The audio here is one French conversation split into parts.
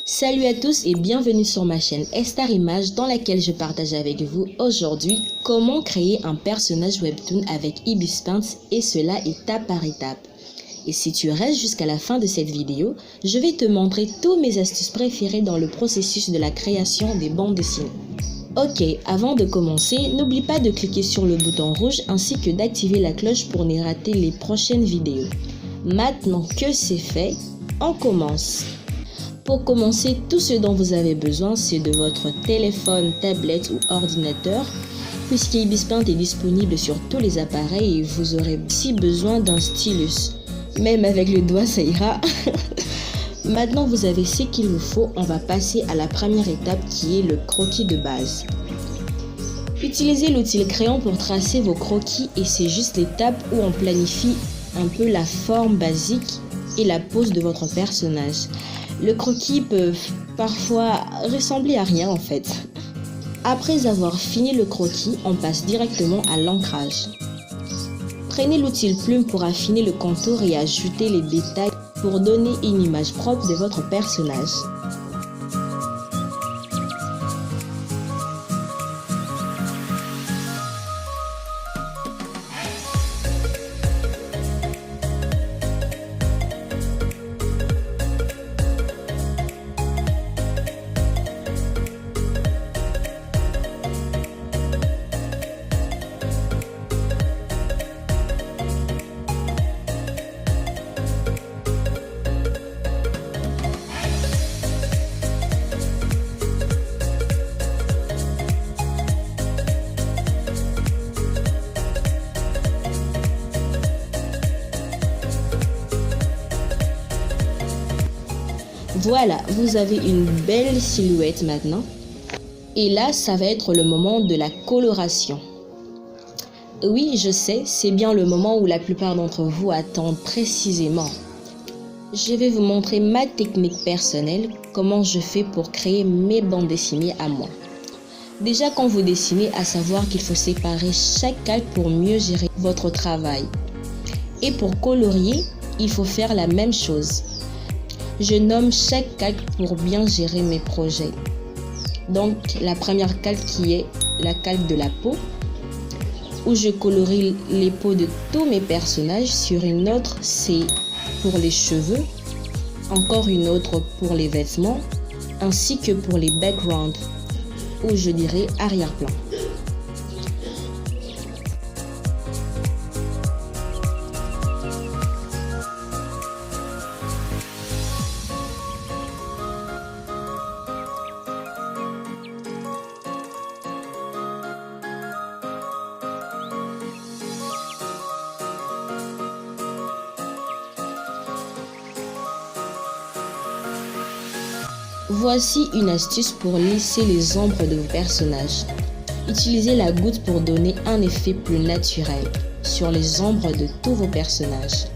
Salut à tous et bienvenue sur ma chaîne Star Image dans laquelle je partage avec vous aujourd'hui comment créer un personnage webtoon avec Ibis Paint et cela étape par étape. Et si tu restes jusqu'à la fin de cette vidéo, je vais te montrer tous mes astuces préférées dans le processus de la création des bandes dessinées. Ok, avant de commencer, n'oublie pas de cliquer sur le bouton rouge ainsi que d'activer la cloche pour ne rater les prochaines vidéos. Maintenant que c'est fait, on commence. Pour commencer, tout ce dont vous avez besoin, c'est de votre téléphone, tablette ou ordinateur, puisqu'Ibis Paint est disponible sur tous les appareils et vous aurez aussi besoin d'un stylus. Même avec le doigt, ça ira. Maintenant, vous avez ce qu'il vous faut. On va passer à la première étape qui est le croquis de base. Utilisez l'outil crayon pour tracer vos croquis et c'est juste l'étape où on planifie un peu la forme basique et la pose de votre personnage. Le croquis peut parfois ressembler à rien en fait. Après avoir fini le croquis, on passe directement à l'ancrage. Prenez l'outil plume pour affiner le contour et ajouter les détails pour donner une image propre de votre personnage. Voilà, vous avez une belle silhouette maintenant. Et là, ça va être le moment de la coloration. Oui, je sais, c'est bien le moment où la plupart d'entre vous attendent précisément. Je vais vous montrer ma technique personnelle, comment je fais pour créer mes bandes dessinées à moi. Déjà, quand vous dessinez, à savoir qu'il faut séparer chaque calque pour mieux gérer votre travail. Et pour colorier, il faut faire la même chose. Je nomme chaque calque pour bien gérer mes projets. Donc, la première calque qui est la calque de la peau, où je colorie les peaux de tous mes personnages. Sur une autre, c'est pour les cheveux. Encore une autre pour les vêtements, ainsi que pour les backgrounds, ou je dirais arrière-plan. Voici une astuce pour lisser les ombres de vos personnages. Utilisez la goutte pour donner un effet plus naturel sur les ombres de tous vos personnages.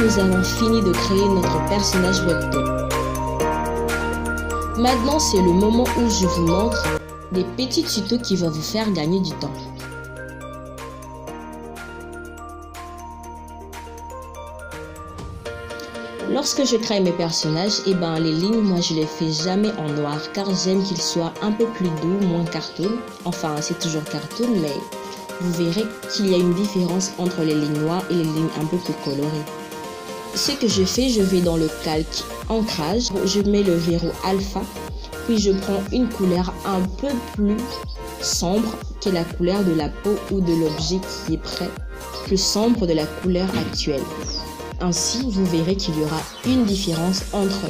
nous avons fini de créer notre personnage webtoon. Maintenant, c'est le moment où je vous montre des petits tutos qui vont vous faire gagner du temps. Lorsque je crée mes personnages, les lignes, moi je les fais jamais en noir car j'aime qu'ils soient un peu plus doux, moins cartoon. Enfin, c'est toujours cartoon, mais vous verrez qu'il y a une différence entre les lignes noires et les lignes un peu plus colorées. Ce que je fais, je vais dans le calque ancrage, je mets le verrou alpha, puis je prends une couleur un peu plus sombre que la couleur de la peau ou de l'objet qui est prêt, plus sombre de la couleur actuelle. Ainsi, vous verrez qu'il y aura une différence entre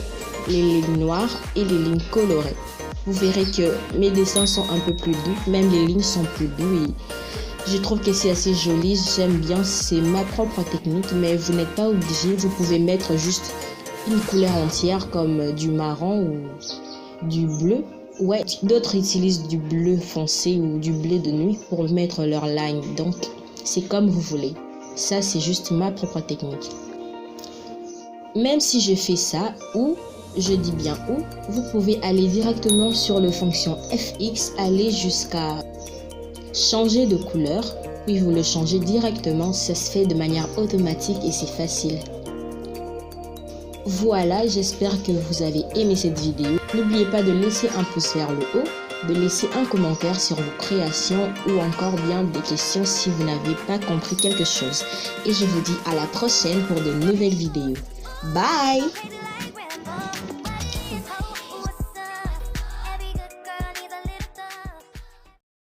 les lignes noires et les lignes colorées. Vous verrez que mes dessins sont un peu plus doux, même les lignes sont plus douces et je trouve que c'est assez joli, j'aime bien, c'est ma propre technique, mais vous n'êtes pas obligé, vous pouvez mettre juste une couleur entière comme du marron ou du bleu. Ouais, d'autres utilisent du bleu foncé ou du bleu de nuit pour mettre leur line, donc c'est comme vous voulez. Ça, c'est juste ma propre technique. Même si je fais ça, ou, je dis bien ou, vous pouvez aller directement sur le fonction FX, aller jusqu'à changer de couleur, puis vous le changez directement, ça se fait de manière automatique et c'est facile. Voilà, j'espère que vous avez aimé cette vidéo. N'oubliez pas de laisser un pouce vers le haut, de laisser un commentaire sur vos créations ou encore bien des questions si vous n'avez pas compris quelque chose. Et je vous dis à la prochaine pour de nouvelles vidéos. Bye!